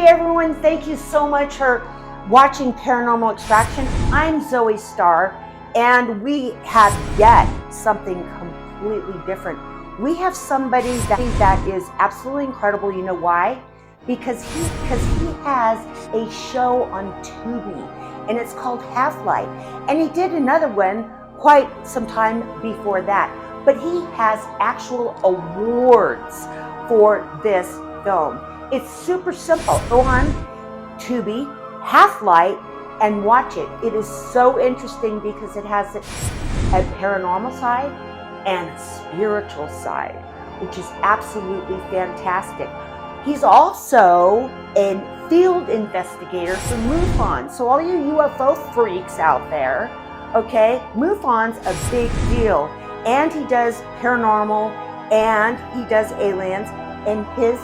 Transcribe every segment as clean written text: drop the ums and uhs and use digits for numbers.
everyone, thank you so much for watching Paranormal Extraction. I'm Zoe Starr, and we have yet something completely different. We have somebody that is absolutely incredible. You know why? Because he has a show on Tubi, and it's called Half-Light. And he did another one quite some time before that. But he has actual awards for this film. It's super simple. Go on Tubi, Half-Light, and watch it. It is so interesting because it has a paranormal side and a spiritual side, which is absolutely fantastic. He's also a field investigator for MUFON. So all you UFO freaks out there, okay, MUFON's a big deal. And he does paranormal and he does aliens, and his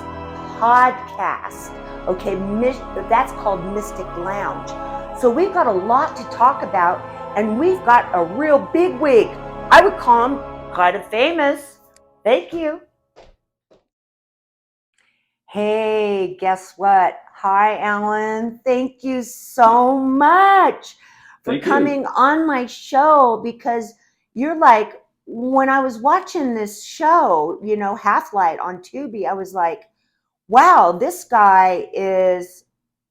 podcast, okay, that's called Mystic Lounge. So we've got a lot to talk about, and we've got a real big wig. I would call him kind of famous. Thank you. Hey, guess what? Hi, Alan. Thank you so much for coming on my show, because you're like, when I was watching this show, you know, Half-Light on Tubi, I was like, wow, this guy is,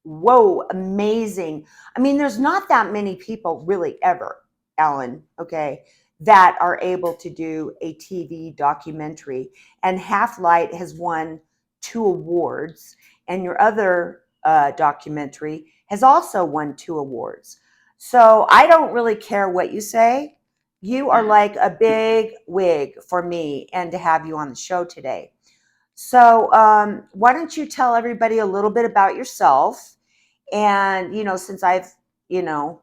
whoa, amazing. I mean, there's not that many people really ever, Alan, okay, that are able to do a TV documentary. And Half-Light has won 2 awards, and your other documentary has also won 2 awards. So I don't really care what you say. You are like a big wig for me and to have you on the show today. So why don't you tell everybody a little bit about yourself? And, you know, since I've, you know,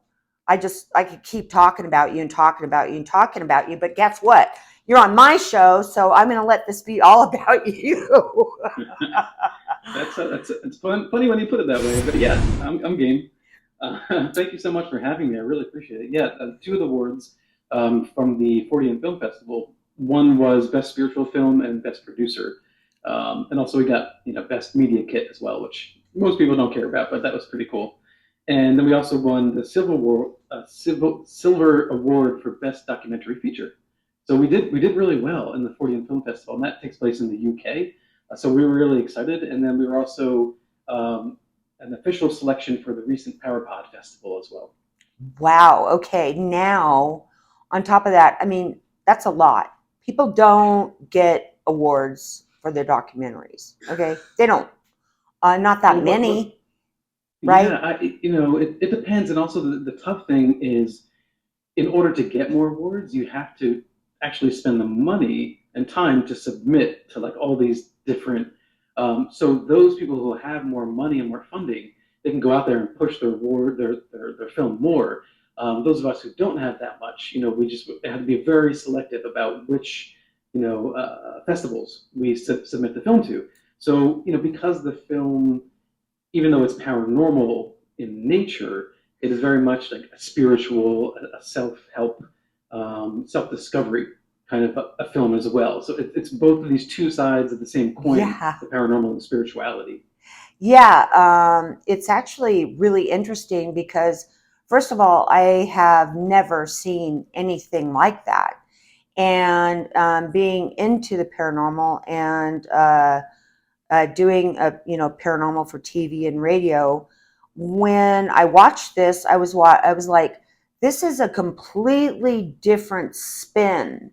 I could keep talking about you and talking about you and talking about you, but guess what? You're on my show, so I'm going to let this be all about you. It's funny when you put it that way, but yeah, I'm game. Thank you so much for having me. I really appreciate it. Yeah, 2 of the awards from the Fortean Film Festival. One was Best Spiritual Film and Best Producer. And also we got, you know, Best Media Kit as well, which most people don't care about, but that was pretty cool. And then we also won the Silver Award for Best Documentary Feature. So we did really well in the Fortean Film Festival, and that takes place in the UK. So we were really excited. And then we were also an official selection for the recent Parapod Festival as well. Wow. Okay. Now, on top of that, I mean, that's a lot. People don't get awards for their documentaries. Okay, they don't. Not that many, right? Yeah, it depends. And also the tough thing is, in order to get more awards, you have to actually spend the money and time to submit to like all these different. So those people who have more money and more funding, they can go out there and push their film more. Those of us who don't have that much, you know, we just have to be very selective about which, you know, festivals we submit the film to. So, you know, because the film, even though it's paranormal in nature, it is very much like a spiritual, a self-help, self-discovery kind of a film as well. So it's both of these 2 sides of the same coin, the paranormal and spirituality. Yeah, it's actually really interesting because, first of all, I have never seen anything like that. And being into the paranormal and doing paranormal for TV and radio, when I watched this, I was like, this is a completely different spin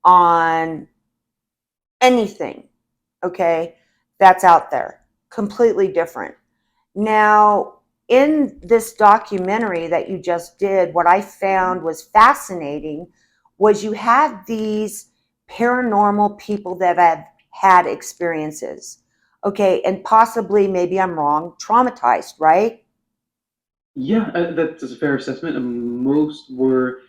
on anything, okay, that's out there. Completely different. Now, in this documentary that you just did, what I found was fascinating was you had these paranormal people that have had experiences, okay, and possibly, maybe I'm wrong, traumatized, right? Yeah, that's a fair assessment. And most were,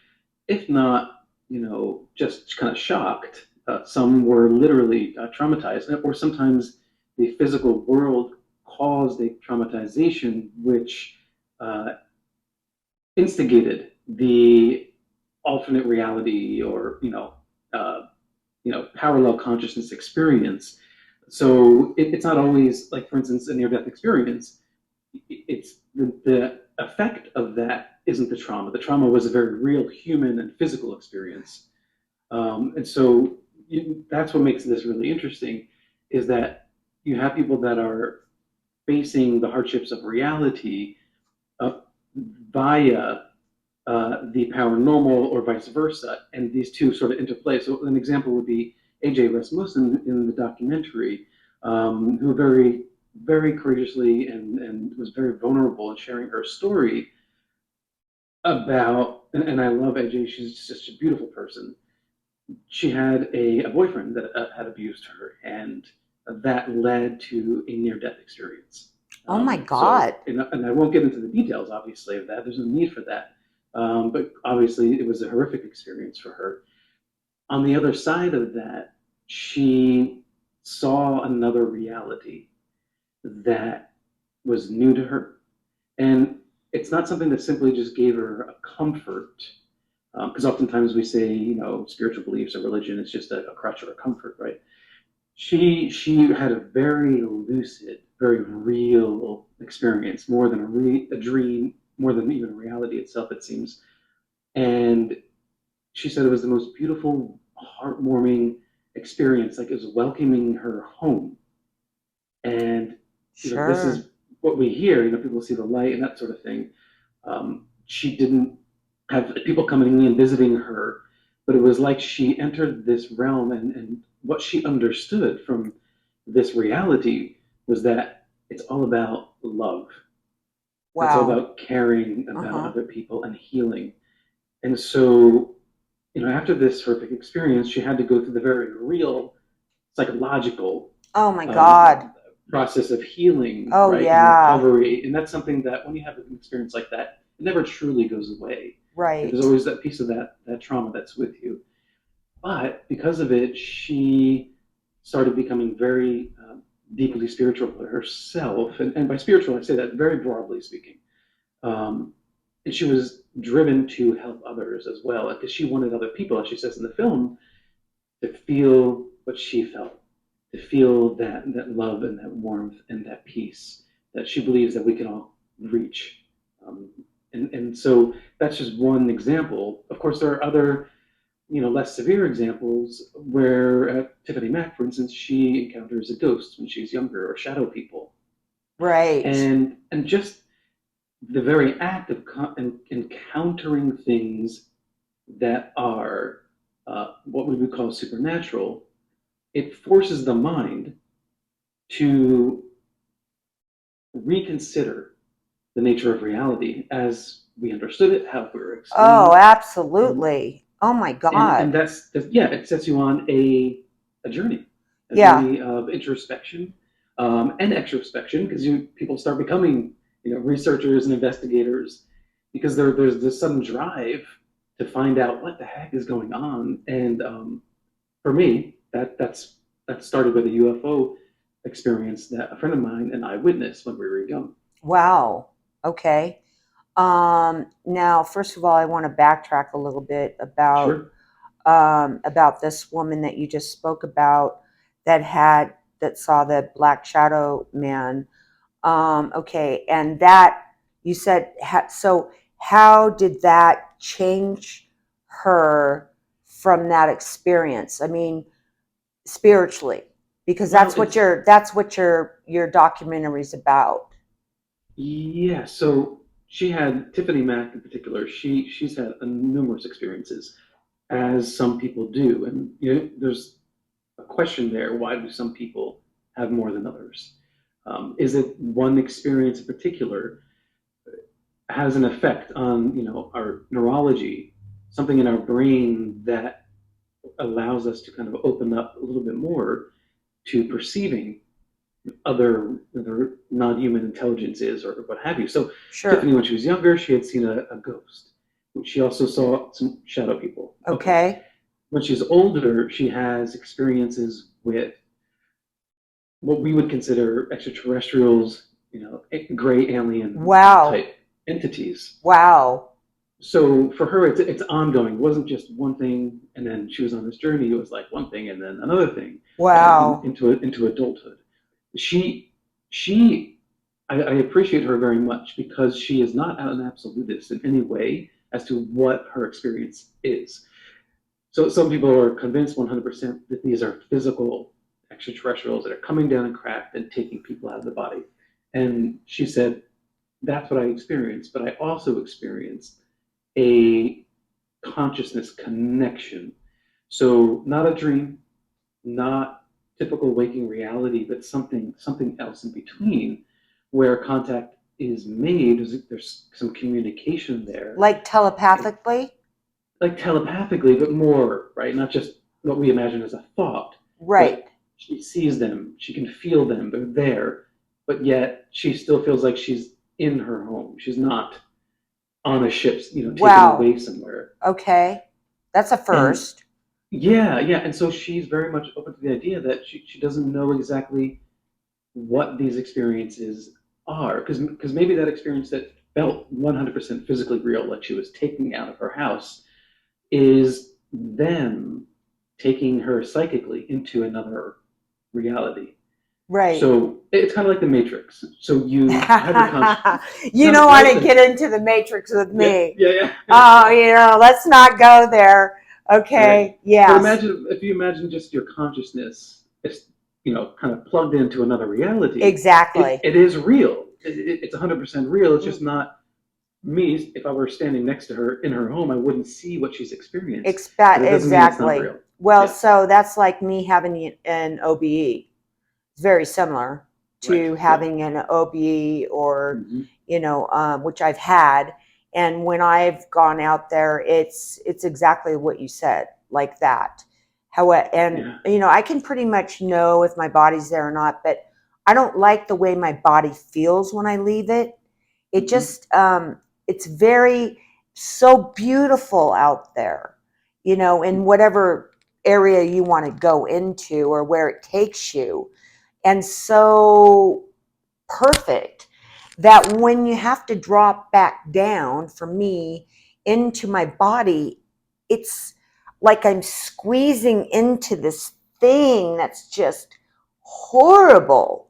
if not, you know, just kind of shocked. Some were literally traumatized, or sometimes the physical world caused a traumatization, which uh, instigated the alternate reality or parallel consciousness experience. So it's not always like, for instance, a near-death experience. It's the effect of that isn't the trauma. The trauma was a very real human and physical experience. And so that's what makes this really interesting, is that you have people that are facing the hardships of reality uh, via the paranormal or vice versa, and these two sort of interplay. So an example would be AJ Rasmussen in the documentary, who very courageously and was very vulnerable in sharing her story about, and I love AJ, she's just a beautiful person. She had a boyfriend that had abused her, and that led to a near-death experience. Oh my So, God. and I won't get into the details, obviously, of that. There's no need for that. But obviously, it was a horrific experience for her. On the other side of that, she saw another reality that was new to her. And it's not something that simply just gave her a comfort, because oftentimes we say, spiritual beliefs or religion is just a crutch or a comfort, right? She had a very lucid, very real experience, more than a dream, more than even reality itself, it seems. And she said it was the most beautiful, heartwarming experience, like it was welcoming her home. And this Sure. is what we hear. People see the light and that sort of thing. She didn't have people coming in and visiting her, but it was like she entered this realm, and what she understood from this reality was that it's all about love. It's all Wow. about caring about Uh-huh. other people and healing. And so, after this horrific experience, she had to go through the very real psychological Oh my uh, God. process of healing, Oh right, and yeah. recovery. And that's something that when you have an experience like that, it never truly goes away. There's Right. always that piece of that trauma that's with you. But because of it, she started becoming very deeply spiritual herself. And by spiritual, I say that very broadly speaking. Um, and she was driven to help others as well, because she wanted other people, as she says in the film, to feel what she felt, to feel that love and that warmth and that peace that she believes that we can all reach. Um, and so that's just one example. Of course, there are other, less severe examples where Tiffany Mack, for instance, she encounters a ghost when she's younger, or shadow people, Right. and just the very act of encountering things that are what we would call supernatural, it forces the mind to reconsider the nature of reality as we understood it, how we were Oh, explained, and absolutely. Oh my and God. yeah, it sets you on a Yeah. journey of introspection and extrospection, because people start becoming researchers and investigators, because there's this sudden drive to find out what the heck is going on. And for me, that started with a UFO experience that a friend of mine and I witnessed when we were young. Wow. Okay. Now, first of all, I want to backtrack a little bit Sure. about this woman that you just spoke about that saw the black shadow man. Okay, and that you said so. How did that change her from that experience? I mean, spiritually, because Well, it's that's what your documentary's about. yeah. So she had Tiffany Mack in particular. She's had numerous experiences, as some people do, and there's a question there. Why do some people have more than others? Is it one experience in particular has an effect on our neurology, something in our brain that allows us to kind of open up a little bit more to perceiving other non-human intelligences or what have you. So Tiffany, Sure. when she was younger, she had seen a ghost. She also saw some shadow people. Okay. Okay. When she's older, she has experiences with what we would consider extraterrestrials, gray alien Wow. type entities. Wow. So for her, it's ongoing. It wasn't just one thing, and then she was on this journey. It was like one thing and then another thing, Wow. into adulthood. She she I appreciate her very much because she is not an absolutist in any way as to what her experience is. So some people are convinced 100% that these are physical extraterrestrials that are coming down in craft and taking people out of the body. And she said, that's what I experienced, but I also experienced a consciousness connection. So not a dream, not typical waking reality, but something else in between where contact is made. There's some communication there, Like telepathically? like telepathically, but more, right? Not just what we imagine as a thought, Right. but she sees them, she can feel them, they're there, but yet she still feels like she's in her home. She's not on a ship, taken Wow. away somewhere. Okay. That's a And first. yeah, and so she's very much open to the idea that she doesn't know exactly what these experiences are, because maybe that experience that felt 100% physically real, like she was taking out of her house, is them taking her psychically into another reality. Right. So it's kind of like the Matrix. So you have your conscious. You No, don't no, want to listen. get into the matrix with Yeah, me. yeah, yeah. Oh, let's not go there. All right. Okay. But Yes. imagine if you imagine just your consciousness is, kind of plugged into another reality. It, Exactly. it is real. It's 100% real. It's just not me. If I were standing next to her in her home, I wouldn't see what she's experienced. But it doesn't mean it's not Exactly. real. Well, Yeah. so that's like me having an OBE. It's very similar Right. to Yeah. having an OBE or, Mm-hmm. which I've had. And when I've gone out there, it's exactly what you said, like that. How and Yeah. I can pretty much know if my body's there or not, but I don't like the way my body feels when I leave it. It Mm-hmm. just it's very so beautiful out there, in whatever area you want to go into or where it takes you, and so perfect that when you have to drop back down for me into my body, it's like I'm squeezing into this thing that's just horrible.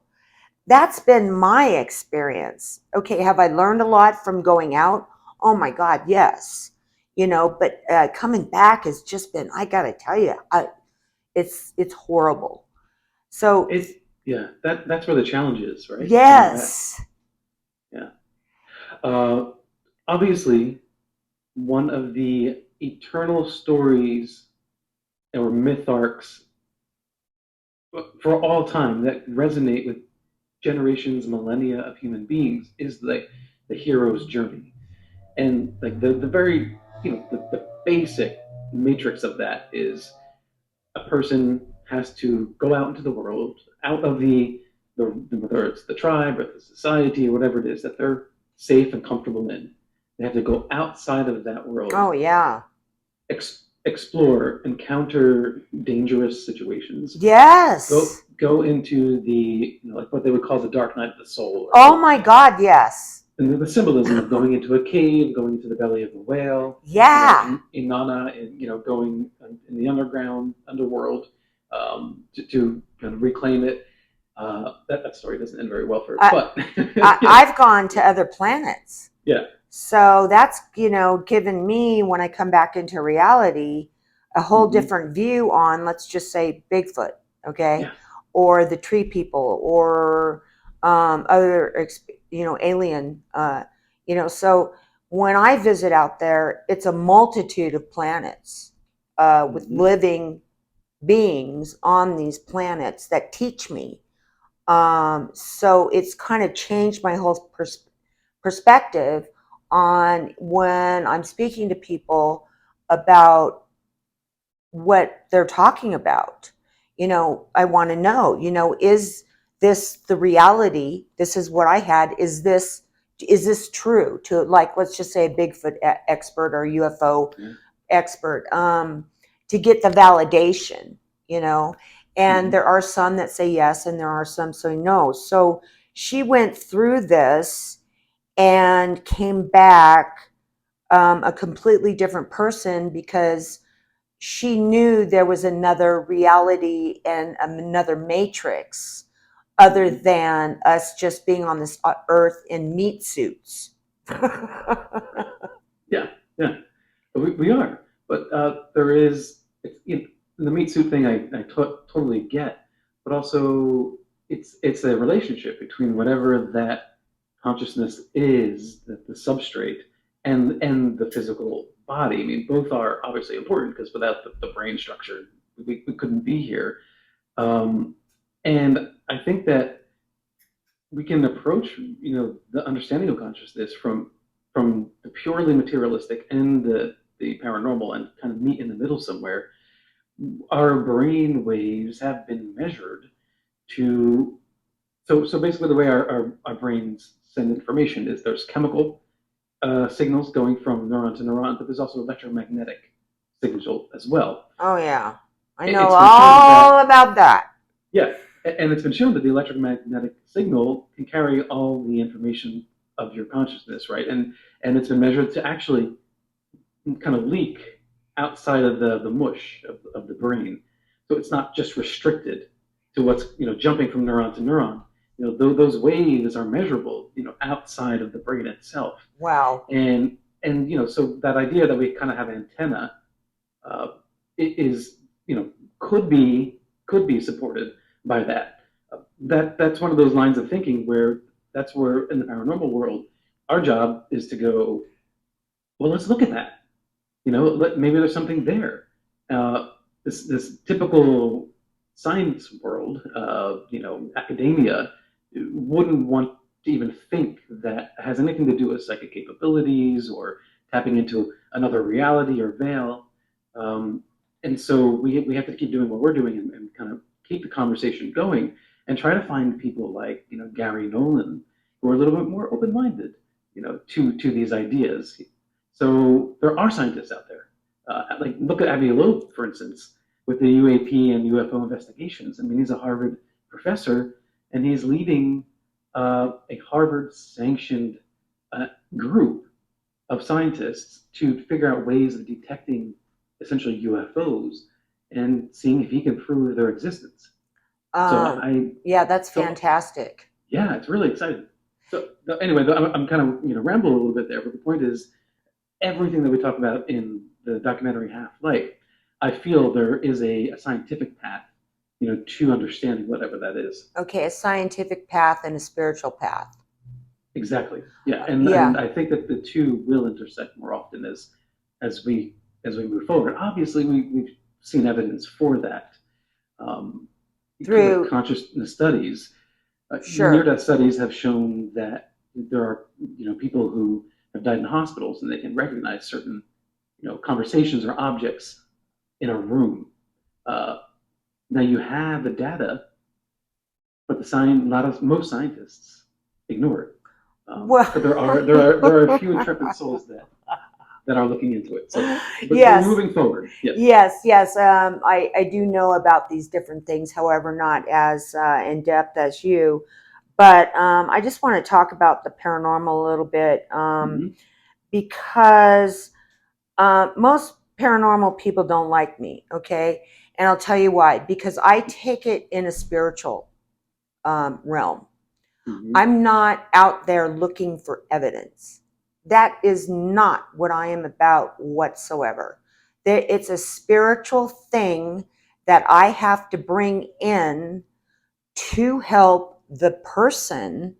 That's been my experience. Okay, have I learned a lot from going out? Oh my God, yes. But coming back has just been, I gotta tell you, it's horrible. So That's where the challenge is, right? Coming back. yes. Yeah. Uh, Obviously, one of the eternal stories or myth arcs for all time that resonate with generations, millennia of human beings is the hero's journey. And like the very, the basic matrix of that is a person has to go out into the world, out of the whether it's the tribe or the society or whatever it is that they're safe and comfortable in. They have to go outside of that world, Oh yeah. explore, encounter dangerous situations, Yes. go into like what they would call the dark night of the soul, Oh right? my God, yes. And the symbolism of going into a cave, going into the belly of the whale, Yeah. Inanna, and going in the underworld, to kind of reclaim it. That story doesn't end very well for her, I, but I've gone to other planets. yeah. So that's, given me, when I come back into reality, a whole Mm-hmm. different view on, let's just say, Bigfoot, okay? Yeah. Or the tree people, or other, alien, so when I visit out there, it's a multitude of planets with Mm-hmm. living beings on these planets that teach me. So it's kind of changed my whole perspective on when I'm speaking to people about what they're talking about. I want to know, is this the reality? This is what I had. Is this true? To, like, let's just say a Bigfoot expert or UFO Yeah. expert, to get the validation, you know. And Mm-hmm. there are some that say yes, and there are some say no. So she went through this and came back a completely different person, because she knew there was another reality and another matrix other than us just being on this earth in meat suits. Yeah, yeah, we are. But there is, the meat suit thing totally get, but also it's a relationship between whatever that consciousness is, the substrate, and the physical body. I mean, both are obviously important because without the brain structure, we couldn't be here. Um, and I think that we can approach, the understanding of consciousness from the purely materialistic and the paranormal, and kind of meet in the middle somewhere. Our brain waves have been measured to, so basically the way our brains send information is there's chemical signals going from neuron to neuron, but there's also electromagnetic signal as well. Oh yeah, I It- know it's been shown that all about that. Yeah, and it's been shown that the electromagnetic signal can carry all the information of your consciousness, right? And it's been measured to actually kind of leak outside of the mush of the brain. So it's not just restricted to what's, jumping from neuron to neuron. Those waves are measurable, outside of the brain itself. Wow. And so that idea that we kind of have antenna, uh, is, could be supported by that. That's one of those lines of thinking where that's where in the paranormal world, our job is to go, well, let's look at that. Maybe there's something there. This typical science world, academia wouldn't want to even think that has anything to do with psychic capabilities or tapping into another reality or veil. And so we have to keep doing what we're doing, and kind of keep the conversation going, and try to find people like, Gary Nolan, who are a little bit more open-minded, to these ideas. So there are scientists out there. Like look at Avi Loeb, for instance, with the UAP and UFO investigations. I mean, he's a Harvard professor, and he's leading a Harvard-sanctioned group of scientists to figure out ways of detecting essentially UFOs and seeing if he can prove their existence. Yeah, that's fantastic. Yeah, it's really exciting. So anyway, I'm kind of rambling a little bit there, but the point is, everything that we talk about in the documentary Half Life, I feel there is a scientific path, to understanding whatever that is. Okay, a scientific path and a spiritual path. Exactly. Yeah, and Yeah. and I think that the two will intersect more often as we move forward. Obviously, we've seen evidence for that, Through consciousness studies. Sure. Near-death studies have shown that there are people who have died in hospitals, and they can recognize certain conversations or objects in a room. Now you have the data, but most scientists ignore it. Well, but there are a few intrepid souls that are looking into it. So, but yes. we're moving forward. Yes. Yes. I do know about these different things, however, not as in depth as you. But I just want to talk about the paranormal a little bit, because most paranormal people don't like me, okay? And I'll tell you why. Because I take it in a spiritual realm. I'm not out there looking for evidence. That is not what I am about whatsoever. It's a spiritual thing that I have to bring in to help the person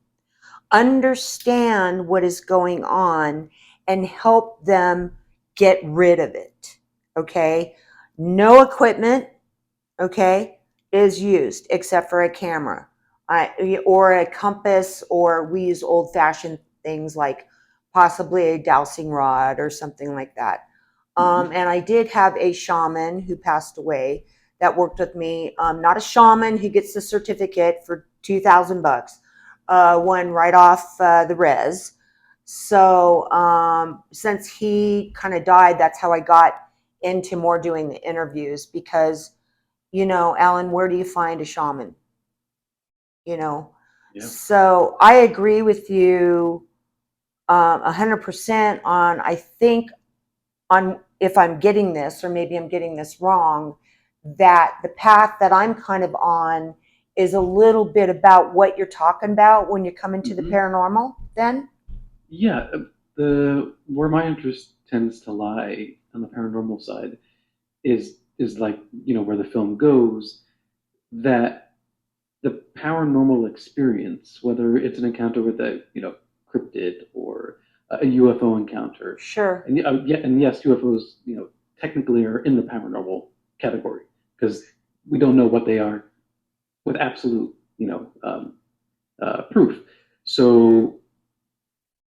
understand what is going on and help them get rid of it. Okay? No equipment, okay, is used except for a camera, or a compass, or we use old-fashioned things like possibly a dowsing rod or something like that. And I did have a shaman who passed away that worked with me. Not a shaman who gets the certificate for $2,000, one right off the res. So since he kind of died, that's how I got into more doing the interviews, because Alan, where do you find a shaman? Yeah. So I agree with you 100% on, I think, on, if I'm getting this, or maybe I'm getting this wrong, that the path that I'm kind of on is a little bit about what you're talking about when you come into the paranormal then? Yeah, the where my interest tends to lie on the paranormal side is like, where the film goes, that the paranormal experience, whether it's an encounter with a cryptid or a UFO encounter, Sure. and yeah, and yes, UFOs technically are in the paranormal category because we don't know what they are with absolute proof. So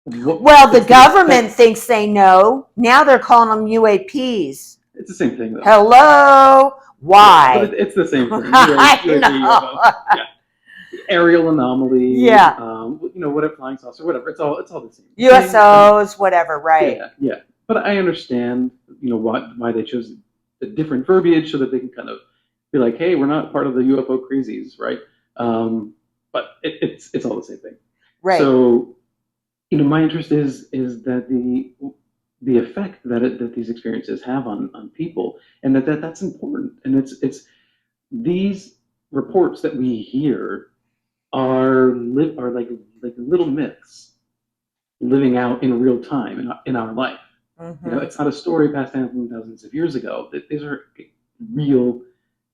Well, the government thinks they know. Now they're calling them UAPs. It's the same thing, though. Hello? Why? Yeah, but it's the same thing. I UAP, know. yeah. Aerial anomaly. Yeah. Whatever, flying saucer, whatever. It's all the same. USOs, whatever, right? Yeah. But I understand, why they chose a different verbiage so that they can kind of be like, hey, we're not part of the UFO crazies, right? But it's all the same thing. Right. So, my interest is that the effect that these experiences have on people, and that's important. And it's these reports that we hear are like little myths living out in real time in our life. It's not a story passed down from thousands of years ago. These are real,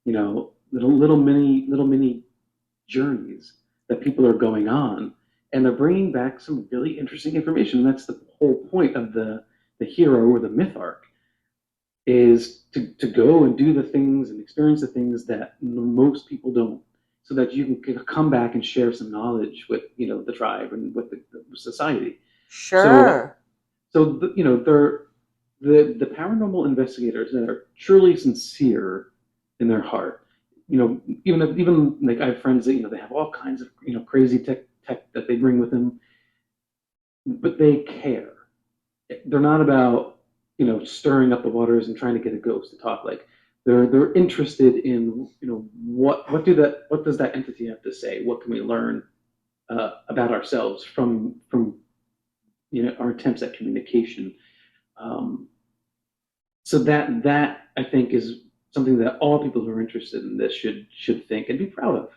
little mini journeys that people are going on, and they're bringing back some really interesting information. And that's the whole point of the hero or the myth arc, is to go and do the things and experience the things that most people don't, so that you can come back and share some knowledge with the tribe and with the society. Sure. So they're the paranormal investigators that are truly sincere in their heart. Even like I have friends that they have all kinds of crazy tech that they bring with them, but they care. They're not about stirring up the waters and trying to get a ghost to talk. Like they're interested in what does that entity have to say? What can we learn about ourselves from our attempts at communication? So that I think is something that all people who are interested in this should think and be proud of.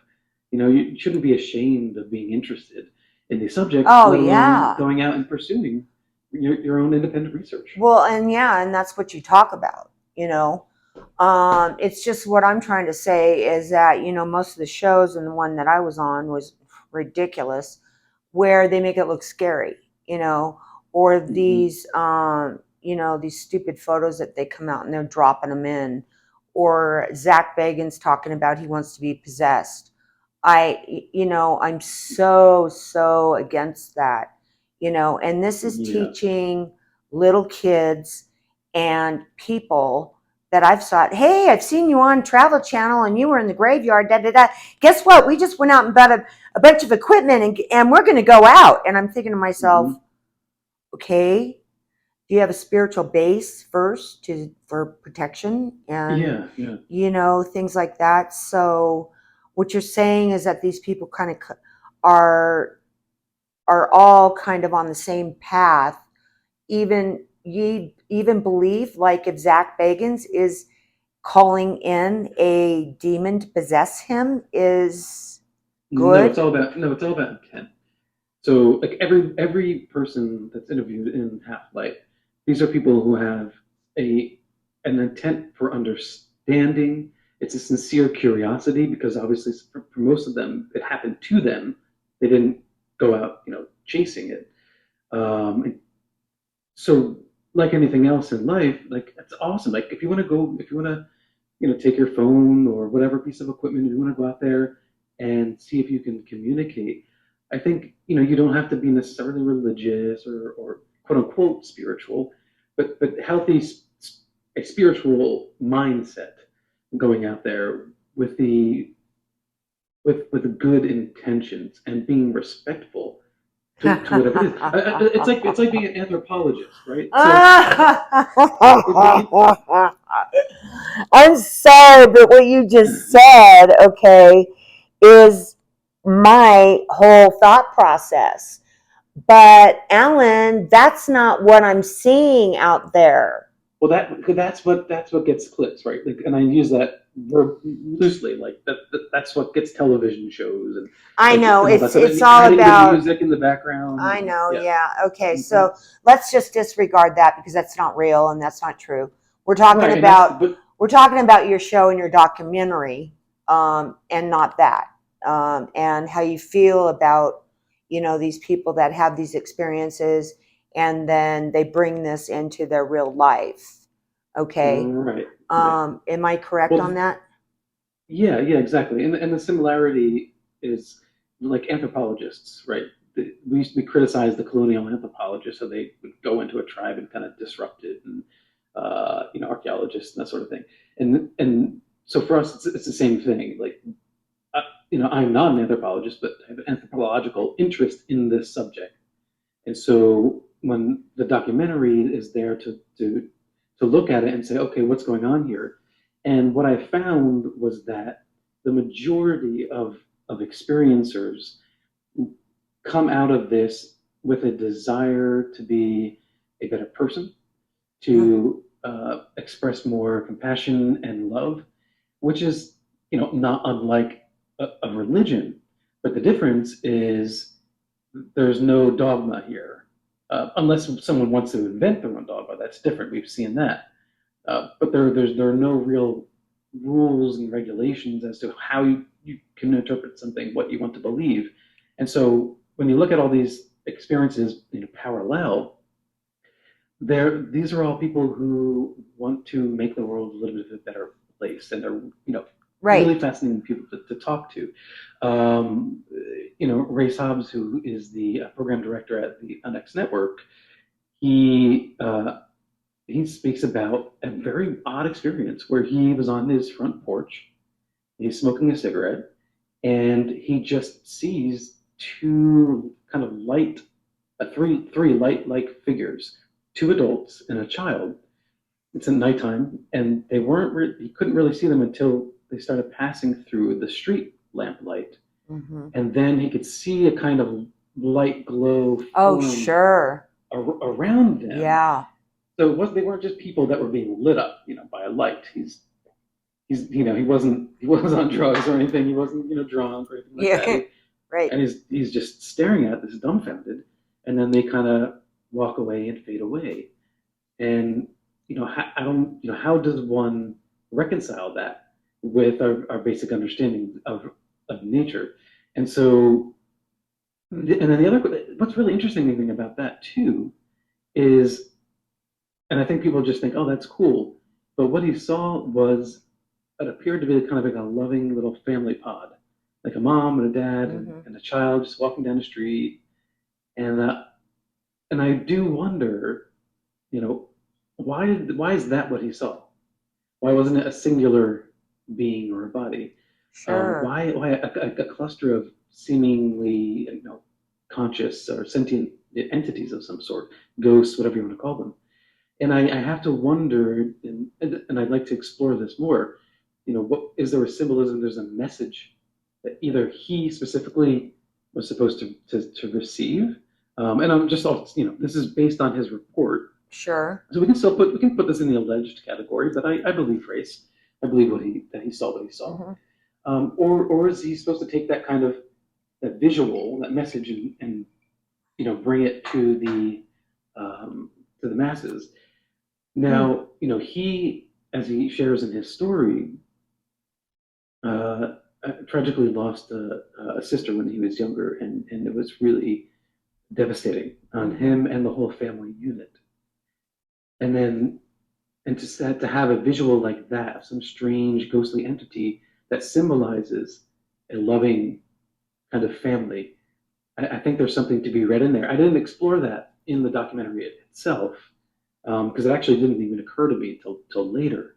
You shouldn't be ashamed of being interested in these subjects, let alone going out and pursuing your own independent research. Well, and that's what you talk about. It's just what I'm trying to say is that most of the shows, and the one that I was on was ridiculous, where they make it look scary, or these these stupid photos that they come out and they're dropping them in, or Zach Bagans talking about he wants to be possessed. I'm so against that, and this is teaching little kids and people that I've thought, hey, I've seen you on Travel Channel and you were in the graveyard, da da da. Guess what? We just went out and bought a bunch of equipment and we're going to go out. And I'm thinking to myself, okay, do you have a spiritual base first for protection and things like that? So what you're saying is that these people kind of are all kind of on the same path. Even believe, like, if Zach Bagans is calling in a demon to possess him is good? No, it's all about intent. So like every person that's interviewed in Half Life, these are people who have an intent for understanding. It's a sincere curiosity, because obviously for most of them it happened to them. They didn't go out chasing it. So like anything else in life, like, it's awesome. Like if you want to take your phone or whatever piece of equipment, if you want to go out there and see if you can communicate, I think you don't have to be necessarily religious or quote unquote spiritual, but healthy a spiritual mindset, going out there with with good intentions and being respectful to whatever it is. It's like being an anthropologist, right? I'm sorry, but what you just said, okay, is my whole thought process. But Alan, that's not what I'm seeing out there. Well, that's what gets clicks, right? Like, and I use that verb loosely. Like that's what gets television shows and I like know and all that stuff. it's And all adding the about. music in the background, I and know, yeah, yeah. Okay, and so let's just disregard that because that's not real and that's not true. We're talking right, and that's about but we're talking about your show and your documentary, and not that, and how you feel about these people that have these experiences and then they bring this into their real life. Okay, right, right. am I correct on Well, that? yeah, yeah, exactly. And the similarity is like anthropologists, right? We used to be criticized the colonial anthropologists, so they would go into a tribe and kind of disrupt it, and archaeologists and that sort of thing. And so for us, it's the same thing. Like, I'm not an anthropologist, but I have an anthropological interest in this subject. And so when the documentary is there to look at it and say, okay, what's going on here? And what I found was that the majority of experiencers come out of this with a desire to be a better person, Mhm. to express more compassion and love, which is not unlike a religion. But the difference is there's no dogma here, unless someone wants to invent their own dogma. That's different. We've seen that, but there are no real rules and regulations as to how you can interpret something, what you want to believe. And so when you look at all these experiences parallel, these are all people who want to make the world a little bit of a better place, and they're really Right. fascinating people to talk to. Ray Hobbs, who is the program director at the Onyx Network, he he speaks about a very odd experience where he was on his front porch, he's smoking a cigarette, and he just sees two kind of three light-like figures, two adults and a child. It's at nighttime, and they weren't. He couldn't really see them until they started passing through the street lamplight, Hmm. and then he could see a kind of light glow Oh, form sure. around them. Yeah. So they weren't just people that were being lit up, by a light. He wasn't on drugs or anything. He wasn't drunk or anything like that. Yeah. Right. And he's just staring at this dumbfounded, and then they kind of walk away and fade away. And I don't how does one reconcile that with our basic understanding of nature? And so and then the other what's really interesting thing about that too is, and I think people just think, oh, that's cool, but what he saw was it appeared to be kind of like a loving little family pod, like a mom and a dad and, Hmm. and a child just walking down the street. And I do wonder, you know, why is that what he saw? Why wasn't it a singular being or a body? Sure. Why a cluster of seemingly conscious or sentient entities of some sort, ghosts, whatever you want to call them? And I have to wonder, and I'd like to explore this more. What is there a symbolism? There's a message that either he specifically was supposed to receive, and I'm just all this is based on his report, Sure. so we can put this in the alleged category, but I believe race. I believe that he saw what he saw, Hmm. or is he supposed to take that kind of that visual, that message, and bring it to the masses? Hmm. Now, he, as he shares in his story, tragically lost a sister when he was younger, and it was really devastating on Hmm. him and the whole family unit. And then, and to have a visual like that of some strange ghostly entity that symbolizes a loving kind of family, I think there's something to be read in there. I didn't explore that in the documentary itself because it actually didn't even occur to me till later.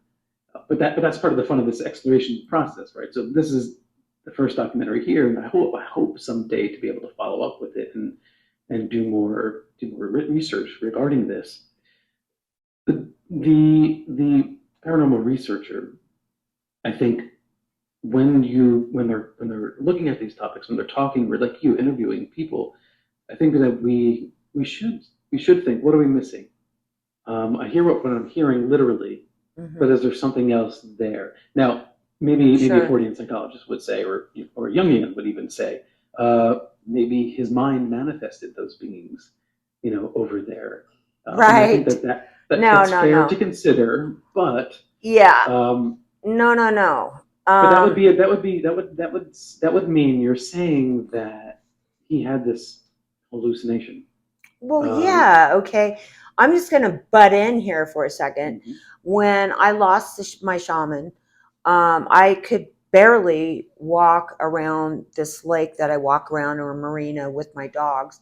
But that's part of the fun of this exploration process, right? So this is the first documentary here, and I hope someday to be able to follow up with it and do more research regarding this. The paranormal researcher, I think, when they're looking at these topics, when they're talking, like you interviewing people, I think that we should think, what are we missing? I hear what I'm hearing literally, but Hmm. is there something else there? Now, maybe a Sure. Fortean psychologist would say, or a Jungian would even say, uh, maybe his mind manifested those beings, over there. And I think Right. No, that's no, fair to no. consider, but Yeah. um, No, no, no. but that would mean you're saying that he had this hallucination. Well, Um, yeah, okay. I'm just going to butt in here for a second. mhm, When I lost my shaman, I could barely walk around this lake that I walk around or marina with my dogs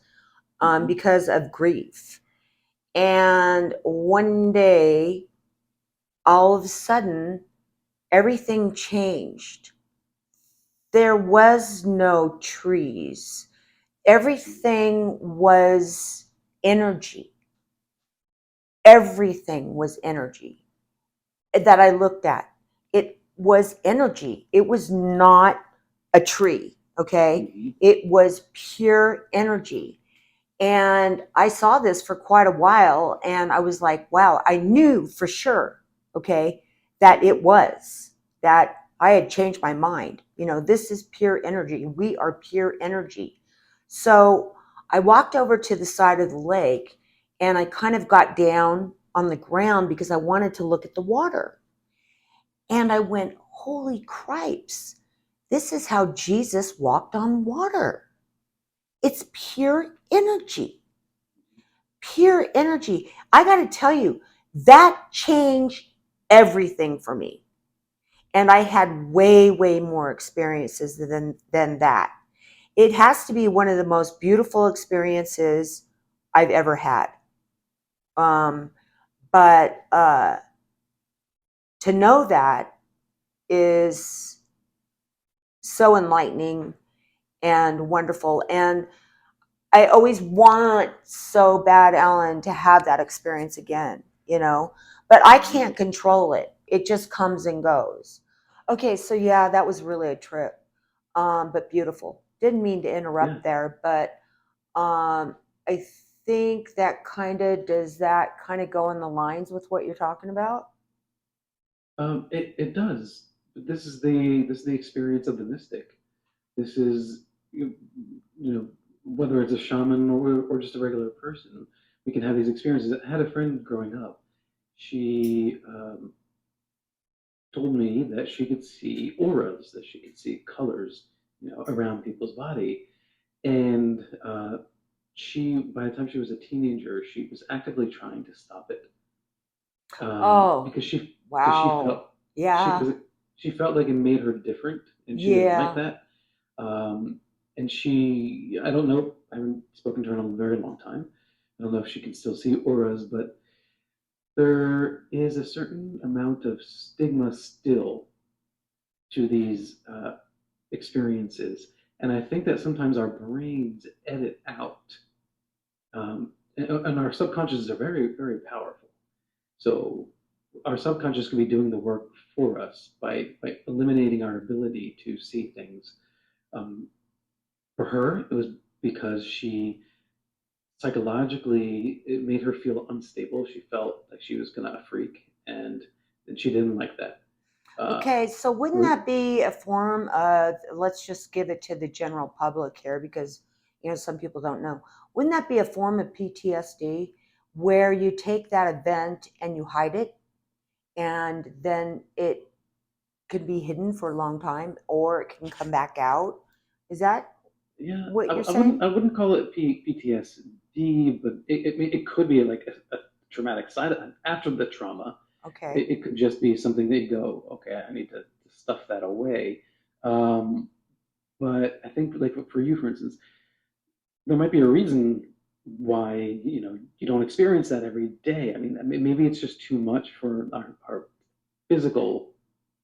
mhm. because of grief. And one day, all of a sudden, everything changed. There was no trees. Everything was energy. Everything was energy that I looked at. It was energy. It was not a tree, okay? Mhm. It was pure energy. And I saw this for quite a while and I was like, wow, I knew for sure, okay, that it was, that I had changed my mind. This is pure energy. We are pure energy. So I walked over to the side of the lake and I kind of got down on the ground because I wanted to look at the water. And I went, holy cripes, this is how Jesus walked on water. It's pure energy. Pure energy. I got to tell you, that changed everything for me. And I had way, way more experiences than that. It has to be one of the most beautiful experiences I've ever had. Um, but to know that is so enlightening and wonderful. And I always want so bad, Ellen, to have that experience again. But I can't control it. It just comes and goes. Okay, so yeah, that was really a trip, but beautiful. Didn't mean to Yeah. interrupt there, but I think does that kind of go in the lines with what you're talking about? It does. But this is the experience of the mystic. This is you know whether it's a shaman or just a regular person, we can have these experiences. I had a friend growing up. She told me that she could see auras, that she could see colors, around people's body, and by the time she was a teenager, she was actively trying to stop it Oh, because she wow. felt she Yeah. because she felt like it made her different, and she didn't like Yeah. that. Um, and I don't know, I haven't spoken to her in a very long time. I don't know if she can still see auras, but there is a certain amount of stigma still to these experiences, and I think that sometimes our brains edit out, and our subconscious are very, very powerful. So our subconscious can be doing the work for us by eliminating our ability to see things. Um, for her, it was because psychologically it made her feel unstable. She felt like she was gonna freak, and she didn't like that. Uh, Okay, so wouldn't for that be a form of, let's just give it to the general public here because, some people don't know. Wouldn't that be a form of PTSD where you take that event and you hide it and then it could be hidden for a long time or it can come back out? Is that Yeah, what you're I wouldn't saying? I wouldn't call it PTSD, but it could be like a traumatic side after the trauma. Okay. It could just be something that you go, okay, I need to stuff that away. Um, but I think, like for you, for instance, there might be a reason why you don't experience that every day. I mean, maybe it's just too much for our physical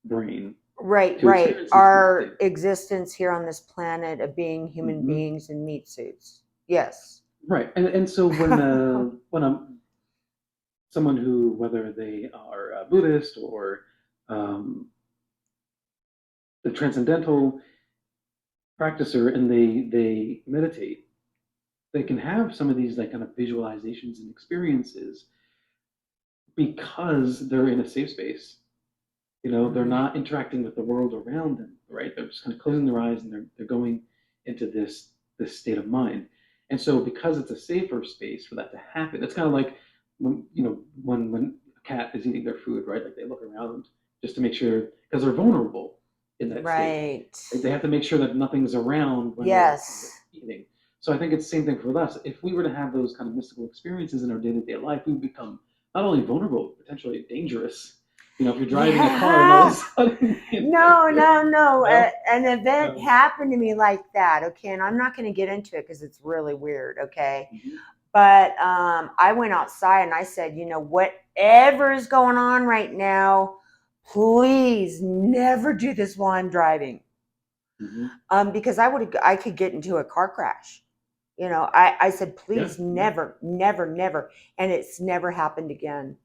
brain Right, to right. experience these kind of Our things. existence here on this planet of being human Hmm. beings in meat suits. Yes. Right, and so when someone who, whether they are a Buddhist or um, the transcendental practicer, and they meditate, they can have some of these like kind of visualizations and experiences because they're in a safe space. You know, they're not interacting with the world around them, right? They're just kind of closing their eyes and they're going into this state of mind. And so because it's a safer space for that to happen, it's kind of like when when a cat is eating their food, right? Like they look around just to make sure because they're vulnerable in that state. Right. They have to make sure that nothing's around when they're Yes. eating. So I think it's the same thing for us. If we were to have those kind of mystical experiences in our day-to-day life, we would become not only vulnerable, but potentially dangerous. You know, if you're driving a car and all of a Yeah. sudden, No, no, no. you know, An event um, happened to me like that. Okay. And I'm not going to get into it because it's really weird. Okay. mhm. But I went outside and I said, whatever is going on right now, please never do this while I'm driving. Mhm. Because I could get into a car crash. I said, Yeah, please yeah. never, never, never. And it's never happened again.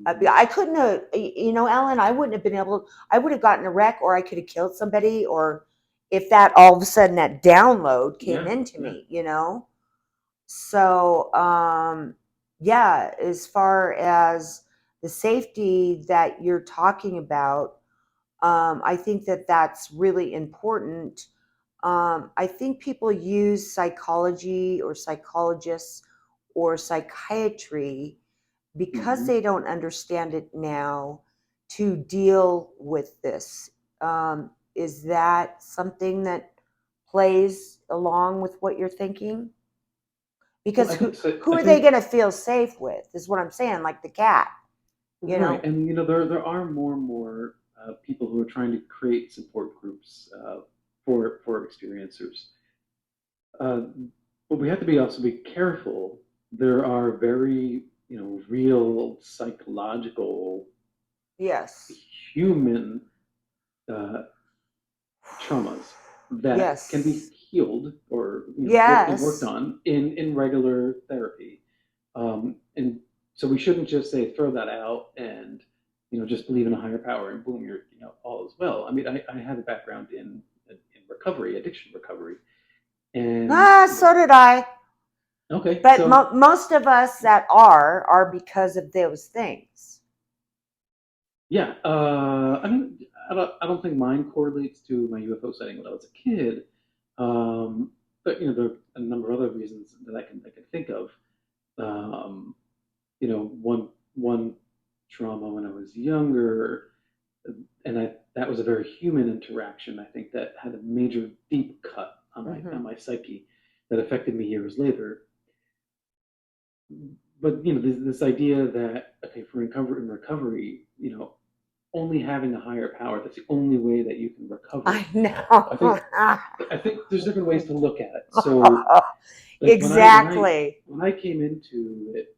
Mhm. I couldn't have, Ellen, I wouldn't have been able, I would have gotten a wreck or I could have killed somebody or if that all of a sudden that download came Yeah, into yeah. me. So, yeah, as far as the safety that you're talking about, I think that that's really important. I think people use psychology or psychologists or psychiatry because Mhm. they don't understand it now to deal with this. Is that something that plays along with what you're thinking? Well, Because I think so. who I are they think going to feel safe with? Is what I'm saying. Like the cat, you right, know. and there are more and more people who are trying to create support groups for experiencers. Uh, but we have to be also be careful. There are very real psychological Yes. human uh, traumas that can be Yes. healed or worked Yes. on in regular therapy. And so we shouldn't just say throw that out and just believe in a higher power and boom, you're all is well. I mean, I have a background in recovery, addiction recovery, and So did I. okay, But so most of us that are because of those things. yeah, I mean, I don't think mine correlates to my UFO sighting when I was a kid, um, but there are a number of other reasons that I can think of. Um, one trauma when I was younger, and that was a very human interaction. I think that had a major deep cut on my Hmm. on my psyche that affected me years later. But this idea that okay, for recovery, only having a higher power, that's the only way that you can recover. I know. I think I think there's different ways to look at it. So like Exactly. when I came into it,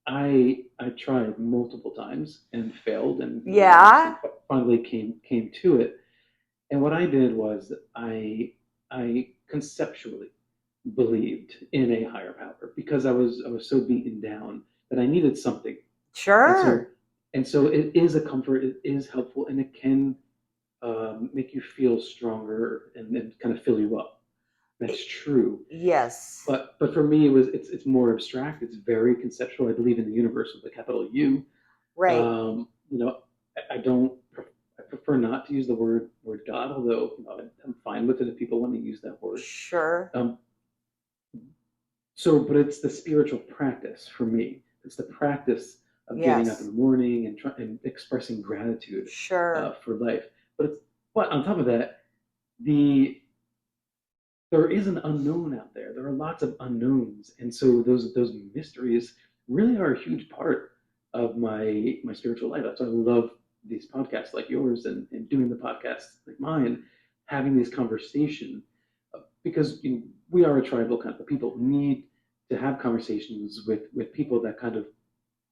I tried multiple times and failed, and obviously Yeah. finally came to it. And what I did was I conceptually believed in a higher power because I was so beaten down that I needed something. And so Sure. and so it is a comfort, it is helpful, and it can make you feel stronger and kind of fill you up. That's true. Yes. But for me, it's more abstract. It's very conceptual. I believe in the universe with a capital U. Right. I don't. I prefer not to use the word God, although I'm fine with it if people want to use that word. Sure. Um, but it's the spiritual practice for me. It's the practice of getting up in Yes. the morning and expressing gratitude Sure. for life. But on top of that, the there is an unknown out there. There are lots of unknowns, and so those mysteries really are a huge part of my spiritual life. That's why I love these podcasts like yours and doing the podcasts like mine, having these conversations because we are a tribal kind of people need to have conversations with people that kind of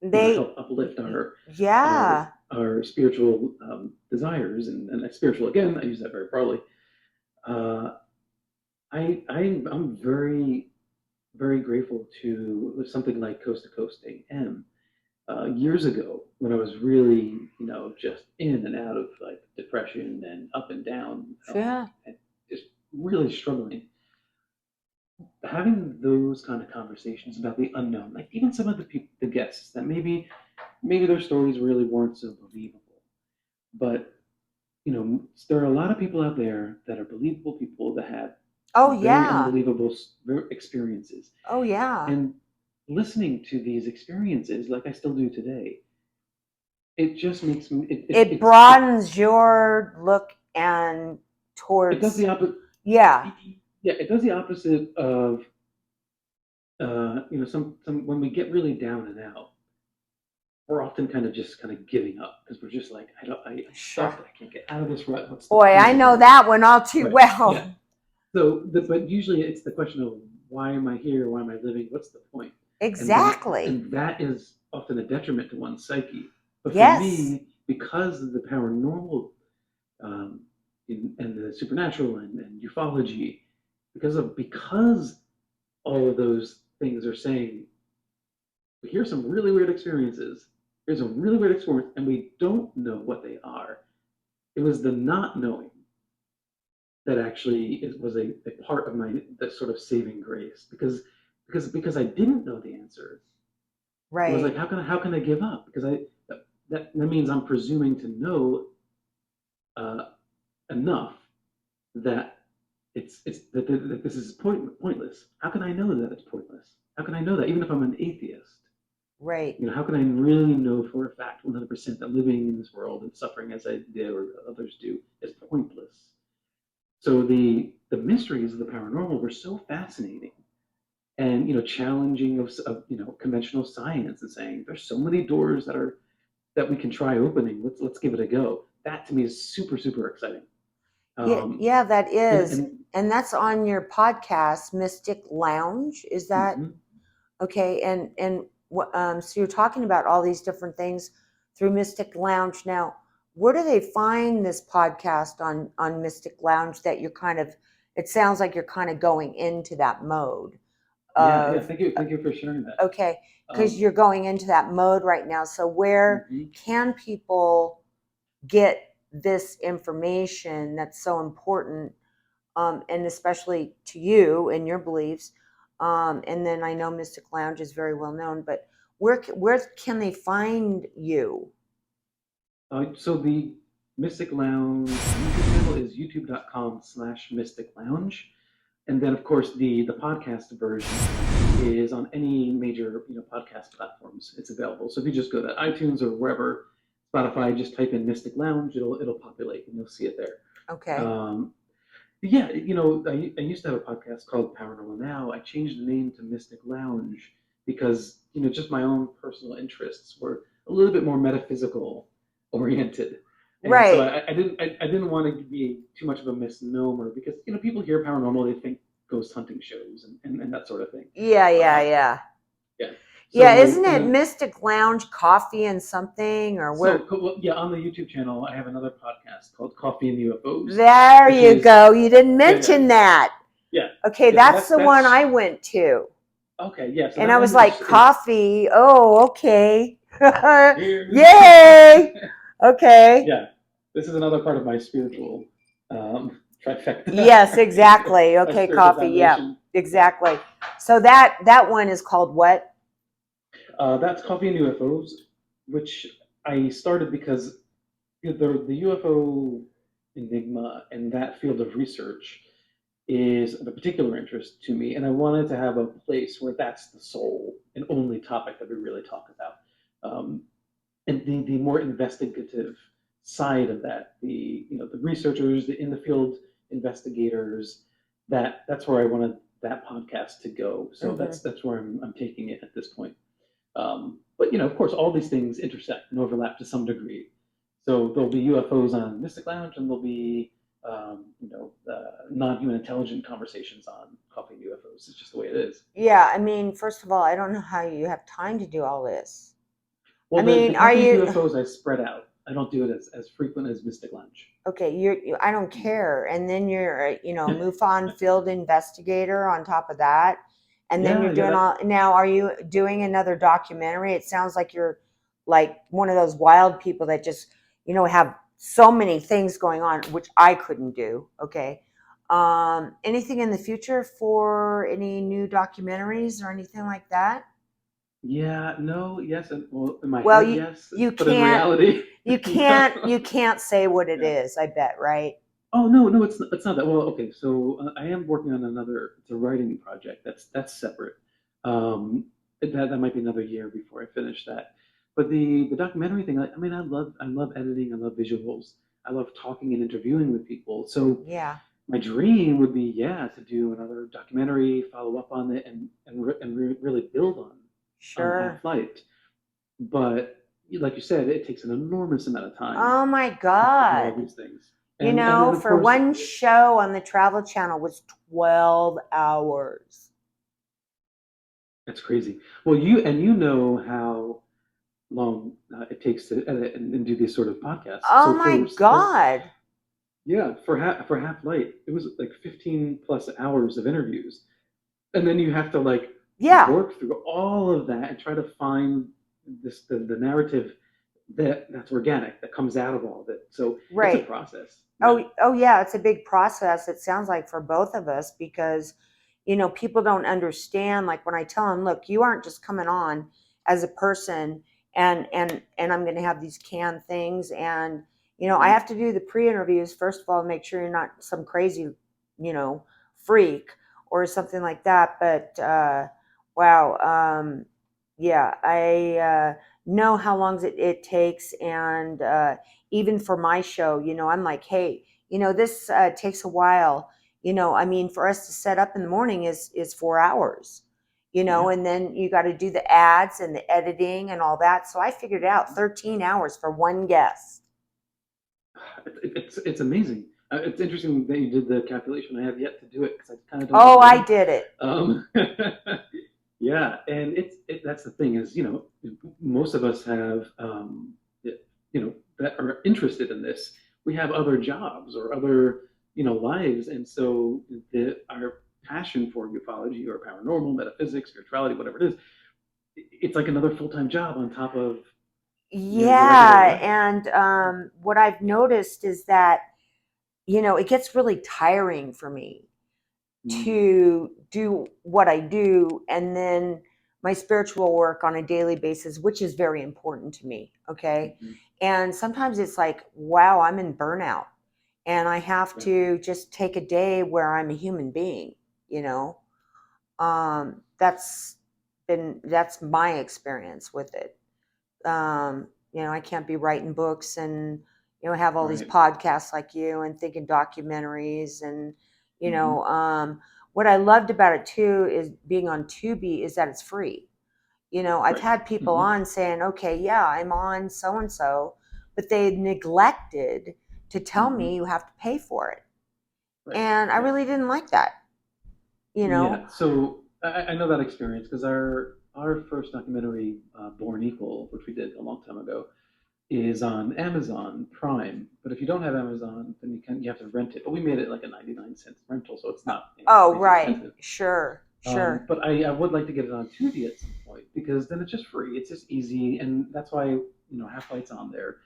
They, help uplift our yeah. our spiritual desires and spiritual again. I use that very broadly. Uh, I'm very very grateful to something like Coast to Coast AM. Years ago, when I was really, just in and out of like depression and up and down, Yeah. and just really struggling, having those kind of conversations about the unknown, like even some of the guests that maybe their stories really weren't so believable, but there are a lot of people out there that are believable people that have Oh very yeah. unbelievable experiences, Oh yeah. and listening to these experiences, like I still do today, it just makes me It broadens your look and it does towards, the opposite. yeah. Yeah, it does the opposite of some when we get really down and out, we're often kind of giving up because we're just like, I'm Sure. stuck. I can't get out of this rut. What's the Boy, I point of know this? that one all too Right. Yeah. well. So, but usually it's the question of why am I here? Why am I living? What's the point? Exactly. And that is often a detriment to one's psyche. But for Yes. me, because of the paranormal um, and the supernatural and ufology, because all of those things are saying, here's some really weird experiences. Here's a really weird experience, and we don't know what they are. It was the not knowing that actually was a part of my that sort of saving grace because I didn't know the answer. It was like, Right. how can I give up? Because that means I'm presuming to know uh, enough that that this is pointless. How can I know that it's pointless? How can I know that even if I'm an atheist? Right. How can I really know for a fact 100% that living in this world and suffering as I did or others do is pointless? So the mysteries of the paranormal were so fascinating and challenging of conventional science and saying there's so many doors that we can try opening. Let's give it a go. That to me is super super exciting. Yeah, Um, yeah, that is. and And that's on your podcast, Mystic Lounge. Is that mhm. okay? And so you're talking about all these different things through Mystic Lounge. Now, where do they find this podcast on Mystic Lounge that you're kind of, it sounds like you're kind of going into that mode Yeah. of, Thank you for sharing that. okay, because Um, you're going into that mode right now. So where mhm. can people get this information that's so important, and especially to you and your beliefs? And then I know Mystic Lounge is very well known, but where can they find you? So the Mystic Lounge YouTube channel is youtube.com/Mystic Lounge. And then, of course, the podcast version is on any major podcast platforms. It's available. So if you just go to iTunes or wherever, Spotify, just type in Mystic Lounge, it'll populate and you'll see it there. Okay. Um, but yeah, I used to have a podcast called Paranormal Now. I changed the name to Mystic Lounge because just my own personal interests were a little bit more metaphysical oriented. And so Right. I didn't want to be too much of a misnomer because people hear paranormal, they think ghost hunting shows and that sort of thing. Yeah, yeah, Uh, yeah. yeah. Yeah, So isn't it Mystic Lounge Coffee and something, or where? well, yeah, on the YouTube channel, I have another podcast called Coffee and UFOs, There which you is go. You didn't yeah, mention that. yeah, Okay, yeah. So that's the one I went to. okay, yeah. So And that I was one like, is coffee. Oh, okay. cheers. Yay. Okay. Yeah, this is another part of my spiritual trifecta. Yes, exactly. My Okay, spiritual coffee. Yeah, foundation. Yeah, exactly. So that one is called what? that's Coffee and UFOs, which I started because the UFO enigma and that field of research is of a particular interest to me, and I wanted to have a place where that's the sole and only topic that we really talk about. And the more investigative side of that, the researchers, the in the field investigators, that's where I wanted that podcast to go. So Hmm. that's where I'm taking it at this point. But of course, all these things intersect and overlap to some degree. So there'll be UFOs on Mystic Lounge, and there'll be non-human intelligent conversations on Coffee and UFOs. It's just the way it is. Yeah, I mean, first of all, I don't know how you have time to do all this. I Well, the mean, are Coffee and you UFOs I spread out. I don't do it as frequent as Mystic Lounge. okay? I don't care. And then you're MUFON field investigator on top of that, and then you're Yeah, doing that all. Now, are you doing another documentary? It sounds like you're like one of those wild people that just have so many things going on, which I couldn't do. Okay. Anything in the future for any new documentaries or anything like that? Yeah, no, yes, and well, in my Well, head, yes, you but in can't reality, no. you can't say what it Yeah. is, I bet, right? Oh no, no, it's not that. Well, okay, so I am working on another. It's a writing project. That's separate. That might be another year before I finish that. But the documentary thing, I mean, I love editing. I love visuals. I love talking and interviewing with people. So Yeah, my dream would be, yeah, to do another documentary, follow up on it, and really build on Half sure. Light. But like you said, it takes an enormous amount of time Oh my to do all God. these things. You And then know, of for course, one show on the Travel Channel was 12 hours. that's crazy. Well, you know how long it takes to edit and do these sort of podcasts. Oh So my for God. yeah, for Half Light, it was like 15 plus hours of interviews, and then you have to like Yeah, work through all of that and try to find the narrative that's organic that comes out of all of it. So it's a right. process. Yeah. Oh yeah, it's a big process. It sounds like for both of us because, people don't understand. Like when I tell them, look, you aren't just coming on as a person and I'm going to have these canned things and I Mhm. have to do the pre-interviews first of all to make sure you're not some crazy, you know, freak or something like that. But wow, yeah, I know how long it takes and. Even for my show, I'm like, hey, this takes a while. I mean, for us to set up in the morning is 4 hours, Yeah. and then you got to do the ads and the editing and all that. So I figured out Mhm. 13 hours for one guest. It's amazing. It's interesting that you did the calculation. I have yet to do it because I kind of don't Oh, I know. did it. Um, yeah, and that's the thing is, most of us have, that are interested in this. We have other jobs or other, lives, and so our passion for ufology or paranormal, metaphysics, spirituality, whatever it is, it's like another full-time job on top of your regular Yeah, life. and what I've noticed is that it gets really tiring for me Mm, to do what I do and then my spiritual work on a daily basis, which is very important to me. Okay. mhm. And sometimes it's like, wow, I'm in burnout and I have Yeah, to just take a day where I'm a human being, you know? That's that's my experience with it. I can't be writing books and have all these right. podcasts like you and thinking documentaries and you Hmm. know what I loved about it too is being on Tubi is that it's free. I've Right. had people Hmm. on saying, okay, yeah, I'm on so and so, but they neglected to tell Hmm. me you have to pay for it, Right. and I Yeah. really didn't like that. You know, Yeah. So I know that experience because our first documentary, Born Equal, which we did a long time ago, is on Amazon Prime. But if you don't have Amazon, then you have to rent it. But we made it like a 99 cent rental, so it's not oh crazy right, expensive. sure, sure, But I would like to get it on Tubi at some point because then it's just free. It's just easy, and that's why Half Light's on there.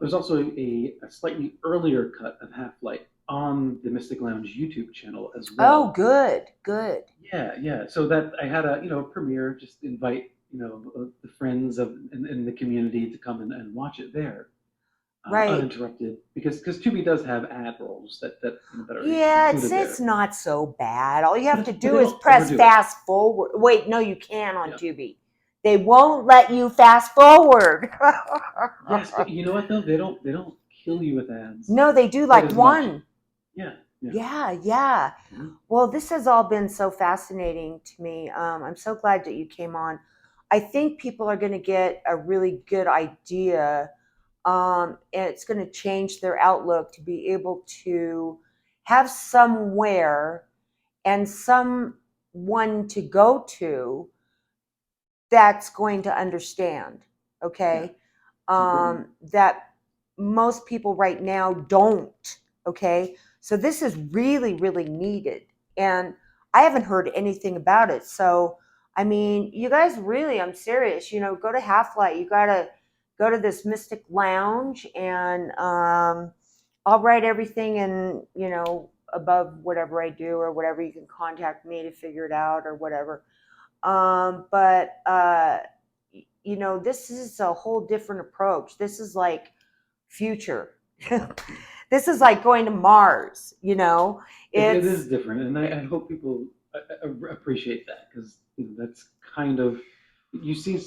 There's also a slightly earlier cut of Half Light on the Mystic Lounge YouTube channel as oh well. good, good, Yeah, yeah. So that I had a premiere, just invite the friends in the community to come and watch it there, right. uninterrupted because Tubi does have ad rolls that are Yeah, included it's there, not so bad. All you have to but do they is don't press overdo it. fast forward. Wait, no, you can on Yeah. Tubi. They won't let you fast forward. Yes, but you know what though? They don't kill you with ads No, they do quite like as much. one. Yeah, yeah. Yeah, yeah. Mhm. Well, this has all been so fascinating to me. I'm so glad that you came on. I think people are going to get a really good idea, and it's going to change their outlook to be able to have somewhere and someone to go to that's going to understand. Yeah, Okay. it's important. That most people right now don't. Okay. So this is really, really needed. And I haven't heard anything about it. So, I mean, you guys really, I'm serious, go to Half Light. You got to go to this Mystic Lounge and I'll write everything in, above whatever I do or whatever. You can contact me to figure it out or whatever. But you know, this is a whole different approach. This is like future. This is like going to Mars, you know. It It's is different, and I hope people appreciate that, because that's kind of, you see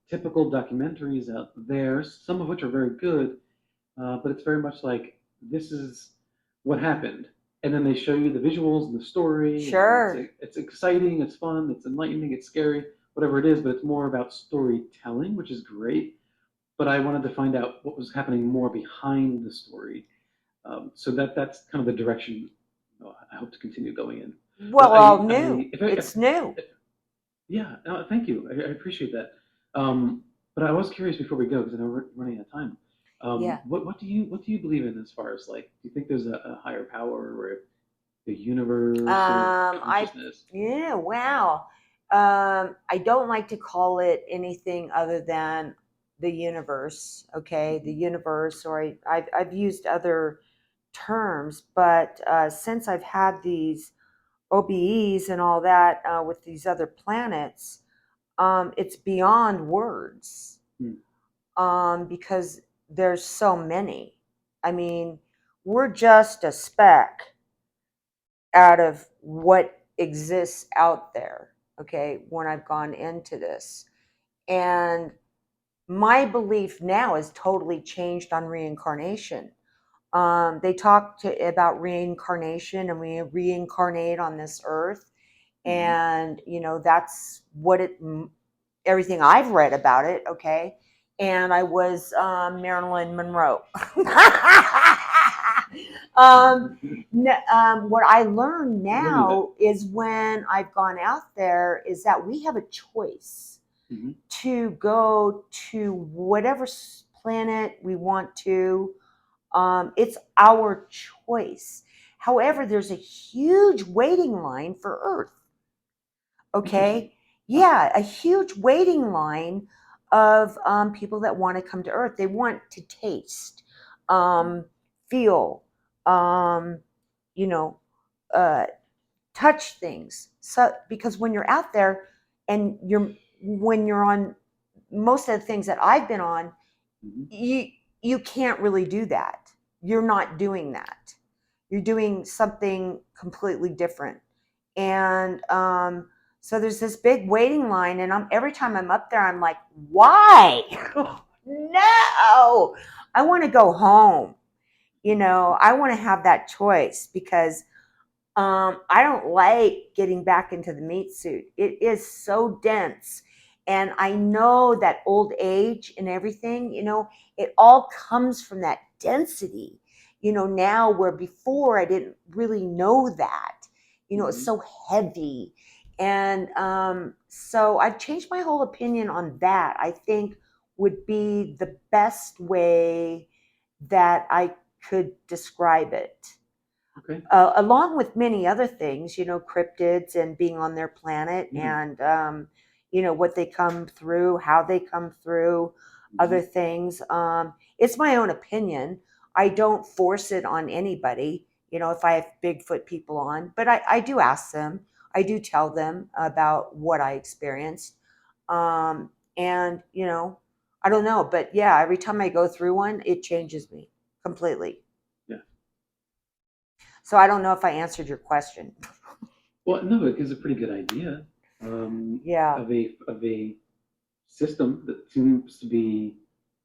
typical documentaries out there, some of which are very good, but it's very much like, this is what happened, and then they show you the visuals and the story, and sure. it's exciting, it's fun, it's enlightening, it's scary, whatever it is, but it's more about storytelling, which is great. But I wanted to find out what was happening more behind the story, so that's kind of the direction, I hope to continue going in. But Well, new. if It's new. yeah, no, thank you. I appreciate that. But I was curious before we go, because I know we're running out of time. Yeah. What do you believe in, as far as, like, do you think there's a higher power, or the universe, or I consciousness? Yeah, wow. I don't like to call it anything other than the universe. Okay, the Mhm. universe, or I've used other terms, but since I've had these OBEs and all that with these other planets, it's beyond words Hmm. because there's so many. I mean, we're just a speck out of what exists out there, okay, when I've gone into this. And my belief now is totally changed on reincarnation. They about reincarnation, and we reincarnate on this earth. Hmm. And, you know, that's what everything I've read about it, okay? And I was Marilyn Monroe. um, what I learned Look at that. now is when I've gone out there is that we have a choice Hmm. to go to whatever planet we want to. It's our choice. However, there's a huge waiting line for Earth. Interesting. Okay. Yeah, a huge waiting line of people that want to come to Earth. They want to taste, um, feel, um, you know, uh, touch things. So because when you're out there and when you're on most of the things that I've been on, Hmm. you you can't really do that. You're not doing that. You're doing something completely different. And so there's this big waiting line, and every time I'm up there, I'm like, why? No, I want to go home. You know, I want to have that choice because I don't like getting back into the meat suit. It is so dense. And I know that old age and everything, you know, it all comes from that density, you know, now where before I didn't really know that, you know, it's Hmm. so heavy. And so I've changed my whole opinion on that. I think would be the best way that I could describe it, Okay. along with many other things, you know, cryptids and being on their planet, Yeah. and, you know, what they come through, how they come through, Hmm. other things. It's my own opinion. I don't force it on anybody, you know, if I have Bigfoot people on, but I do ask them, I do tell them about what I experienced. And, you know, I don't know, but yeah, every time I go through one, it changes me completely. Yeah. So I don't know if I answered your question. Well, no, it gives a pretty good idea, Yeah. of a system that seems to be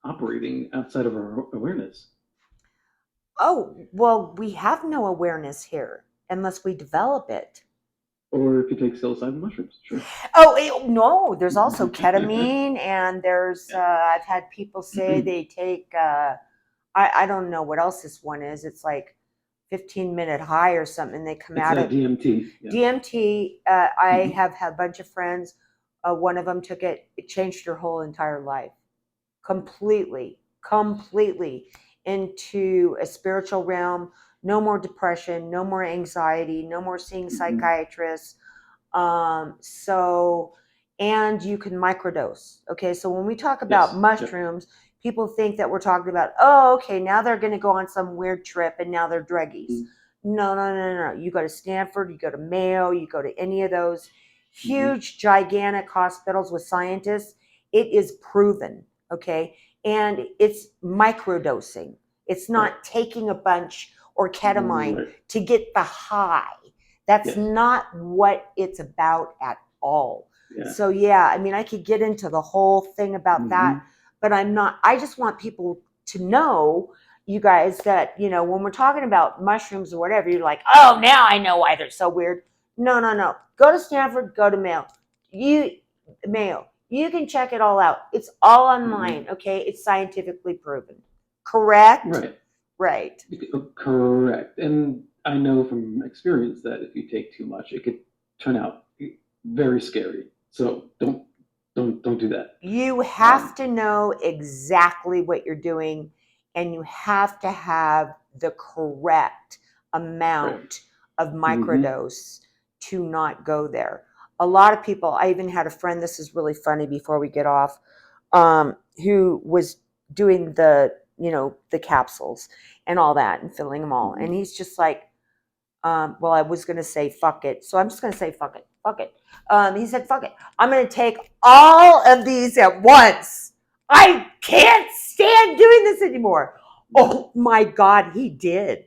operating outside of our awareness. Oh, well, we have no awareness here unless we develop it. Or if you take psilocybin mushrooms, sure. Oh, no, there's also ketamine, and there's, I've had people say Yeah. they take, I don't know what else this one is. It's like 15-minute high or something. They come It's out a of DMT. Yeah. DMT. I Hmm. have had a bunch of friends. One of them took it, it changed her whole entire life. Completely into a spiritual realm. No more depression, no more anxiety, no more seeing Hmm. psychiatrists. So, and you can microdose. Okay, so when we talk about Yes. Yep. mushrooms, people think that we're talking about, oh, okay, now they're going to go on some weird trip and now they're druggies. Hmm. No. You go to Stanford, you go to Mayo, you go to any of those Hmm. huge, gigantic hospitals with scientists. It is proven, okay? And it's microdosing. It's Right. not taking a bunch or ketamine Right. to get the high. That's Yes. not what it's about at all. Yeah. So, yeah, I mean, I could get into the whole thing about that, Hmm. but I'm not, I just want people to know, you guys, that, when we're talking about mushrooms or whatever, you're like, oh, now I know why they're so weird. No. Go to Stanford, go to Mayo. You can check it all out. It's all Hmm. online, okay? It's scientifically proven. Correct? Right. Right. Correct. And I know from experience that if you take too much, it could turn out very scary. So don't do that. You have Um, to know exactly what you're doing, and you have to have the correct right. amount of Hmm. microdose to not go there. A lot of people, I even had a friend, this is really funny before we get off, who was doing the capsules and all that and filling them all. Hmm. And he's just like, well, I was going to say fuck it. So I'm just going to say fuck it. Fuck it. He said, fuck it. I'm going to take all of these at once. I can't stand doing this anymore. Yeah. Oh my God, he did.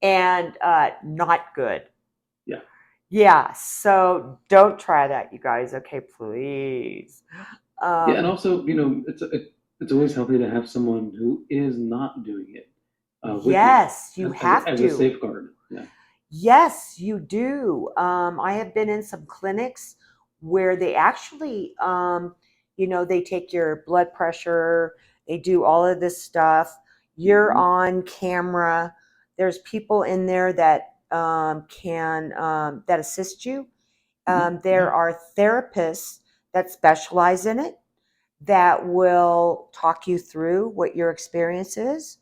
And not good. Yeah. Yeah. So don't try that, you guys. Okay, please. Yeah. And Um, also, it's always healthy to have someone who is not doing it with you yes, you as have as a to. safeguard. Yeah. Yes, you do. I have been in some clinics where they actually, they take your blood pressure, they do all of this stuff. You're Hmm. on camera. There's people in there that that assist you. Hmm. There Yeah. are therapists that specialize in it that will talk you through what your experience is.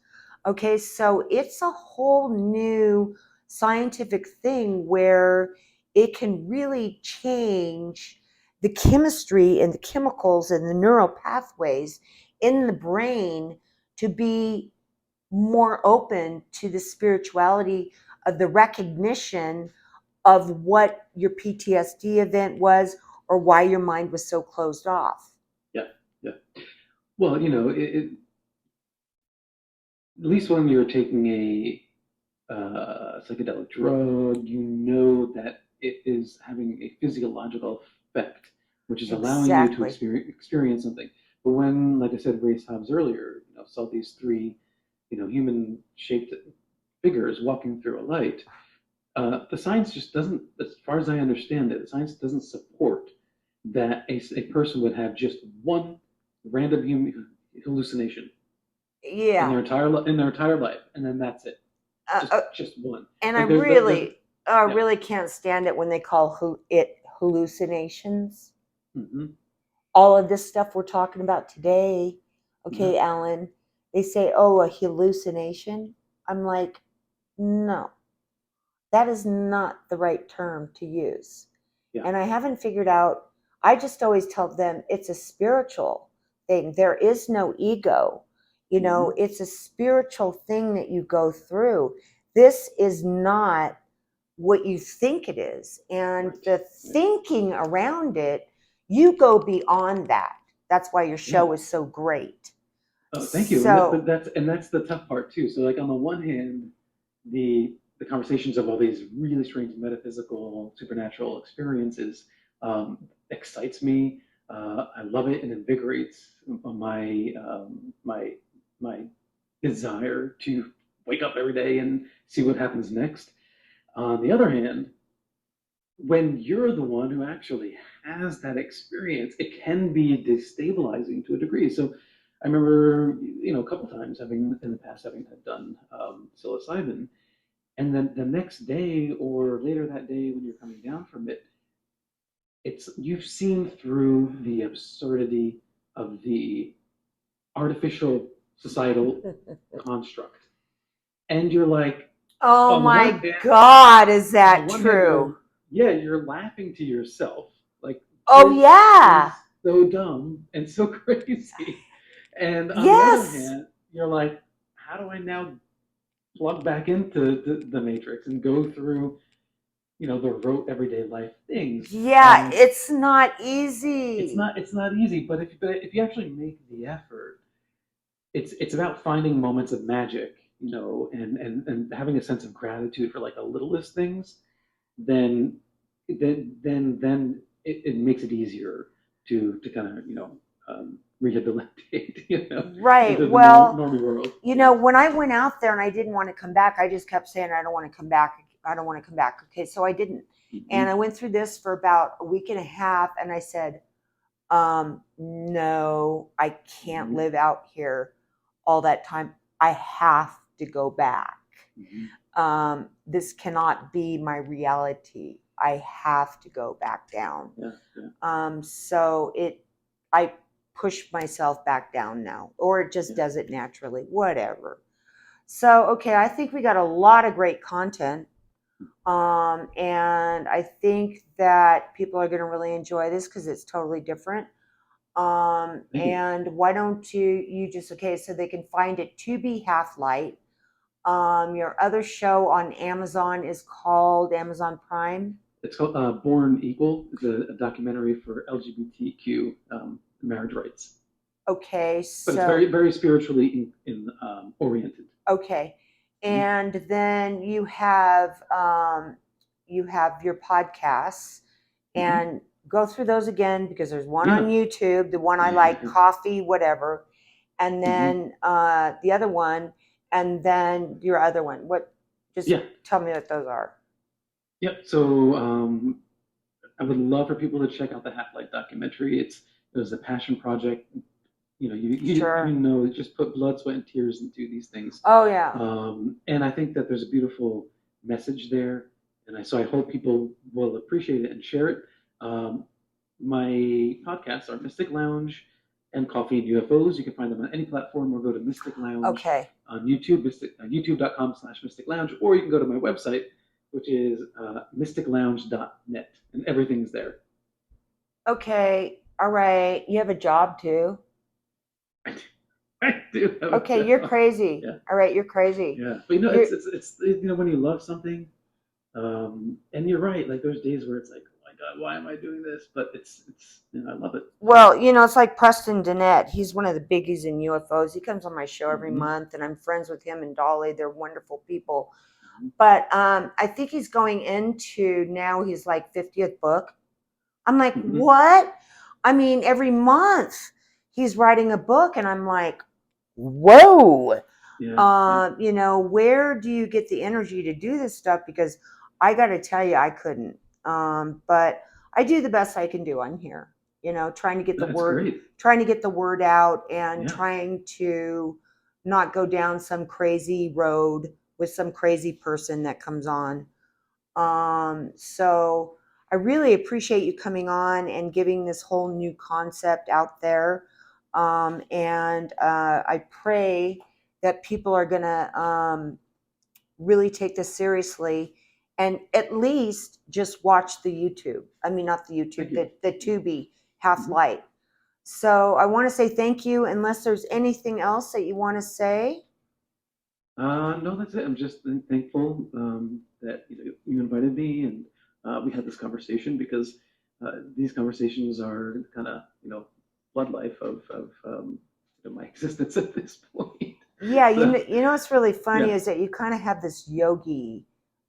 Okay, so it's a whole new scientific thing where it can really change the chemistry and the chemicals and the neural pathways in the brain to be more open to the spirituality of the recognition of what your PTSD event was or why your mind was so closed off. Yeah. Yeah. Well, at least when you're taking a psychedelic drug, you know that it is having a physiological effect, which is allowing you to Exactly. experience something. But when, like I said, Ray Hobbs earlier, saw these three, human-shaped figures walking through a light, the science just doesn't, as far as I understand it, the science doesn't support that a person would have just one random hallucination Yeah. in their entire life, and then that's it. Uh, uh, Just one. and I Like there's really, yeah. really can't stand it when they call it hallucinations. Hmm. All of this stuff we're talking about today, Yeah. okay, Alan, they say, oh, a hallucination. I'm like, no, that is not the right term to use. Yeah. And I haven't figured out, I just always tell them it's a spiritual thing. There is no ego. Hmm. It's a spiritual thing that you go through. This is not what you think it is. And Right. the Right. thinking around it, you go beyond that. That's why your Yeah. show is so great. Oh, thank you. But So, that's the tough part too. So like on the one hand, the conversations of all these really strange metaphysical supernatural experiences excites me. I love it and invigorates my desire to wake up every day and see what happens next. On the other hand, when you're the one who actually has that experience, it can be destabilizing to a degree. So I remember, a couple times having in the past having had done psilocybin, and then the next day or later that day when you're coming down from it, it's you've seen through the absurdity of the artificial societal construct, and you're like, oh on the one my hand, God, is on the that one hand, true? you're laughing to yourself, like Oh, this yeah. is so dumb and so crazy. And on the other Yes. hand, you're like, how do I now plug back into the matrix and go through, the rote everyday life things. Yeah, it's not easy. It's not easy, but if you actually make the effort, it's about finding moments of magic, and having a sense of gratitude for like the littlest things. Then then it makes it easier to kind of rehabilitate, Right. into the Well, normal world. when I went out there and I didn't want to come back, I just kept saying, I don't want to come back. I don't want to come back. Okay. So I didn't. And I went through this for about a week and a half and I said, no, I can't live out here all that time. I have to go back. This cannot be my reality. I have to go back down. So I push myself back down now, or it just does it naturally, whatever. So, okay, I think we got a lot of great content. And I think that people are going to really enjoy this because it's totally different. And why don't you just, okay, so they can find it Tubi Half Light. Your other show on Amazon is called Amazon Prime. It's called Born Equal. It's a documentary for LGBTQ marriage rights. Okay, so but it's very very spiritually oriented. Okay, and then you have your podcasts, and go through those again because there's one on YouTube, the one I like, Coffee whatever, and then the other one, and then your other one. What? Just tell me what those are. Yep. So I would love for people to check out the Half-Life documentary. It was a passion project. You just put blood, sweat, and tears into these things. Oh yeah. And I think that there's a beautiful message there, and so I hope people will appreciate it and share it. My podcasts are Mystic Lounge and Coffee and UFOs. You can find them on any platform, or go to Mystic Lounge on YouTube, youtube.com/Mystic Lounge, or you can go to my website, which is mysticlounge.net, and everything's there. Okay, all right. You have a job too? I do have a job. You're crazy. Yeah. All right, you're crazy. Yeah, but it's when you love something, and you're right. Like there's days where it's like, oh my God, why am I doing this? But it's I love it. Well, it's like Preston Dennett. He's one of the biggies in UFOs. He comes on my show every month, and I'm friends with him and Dolly. They're wonderful people. But I think he's going into now his like 50th book. I'm like, what? I mean, every month he's writing a book, and I'm like, whoa. Where do you get the energy to do this stuff? Because I got to tell you, I couldn't. But I do the best I can do on here. Trying to get the word out, and trying to not go down some crazy road with some crazy person that comes on. So I really appreciate you coming on and giving this whole new concept out there. And I pray that people are going to really take this seriously and at least just watch the YouTube. I mean, not the YouTube, the Tubi Half Light. So I want to say thank you, unless there's anything else that you want to say. No, that's it. I'm just thankful that you invited me, and we had this conversation, because these conversations are kind of blood life of my existence at this point. Yeah, what's really funny is that you kind of have this yogi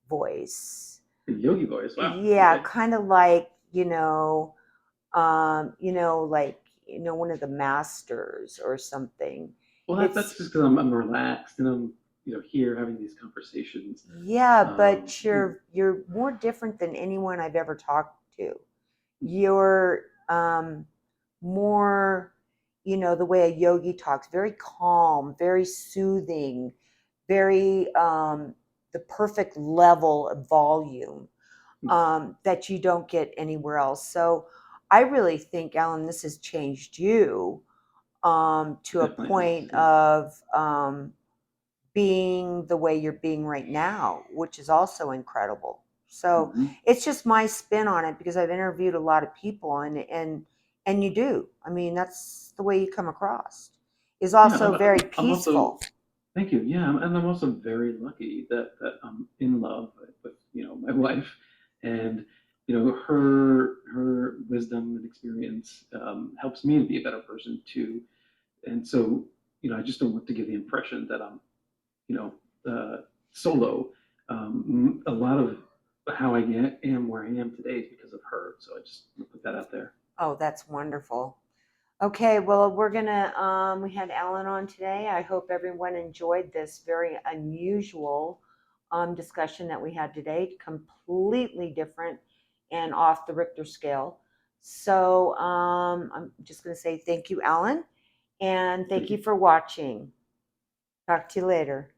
voice. Yogi voice, wow. Yeah, okay. Kind of like one of the masters or something. Well, that's just because I'm relaxed, and I'm here having these conversations. Yeah, but you're more different than anyone I've ever talked to. You're more, the way a yogi talks, very calm, very soothing, very the perfect level of volume that you don't get anywhere else. So I really think, Alan, this has changed you to a point of being the way you're being right now, which is also incredible. So it's just my spin on it, because I've interviewed a lot of people, and you do. I mean, that's the way you come across. Is also very peaceful. Thank you. Yeah, and I'm also very lucky that I'm in love with my wife, and her wisdom and experience helps me to be a better person too. And so I just don't want to give the impression that I'm you know solo. A lot of how I am where I am today is because of her. So I just want to put that out there. Oh, that's wonderful. Okay, well, we had Alan on today. I hope everyone enjoyed this very unusual discussion that we had today, completely different and off the Richter scale. So I'm just going to say thank you, Alan, and thank Thank you you. for watching. Talk to you later.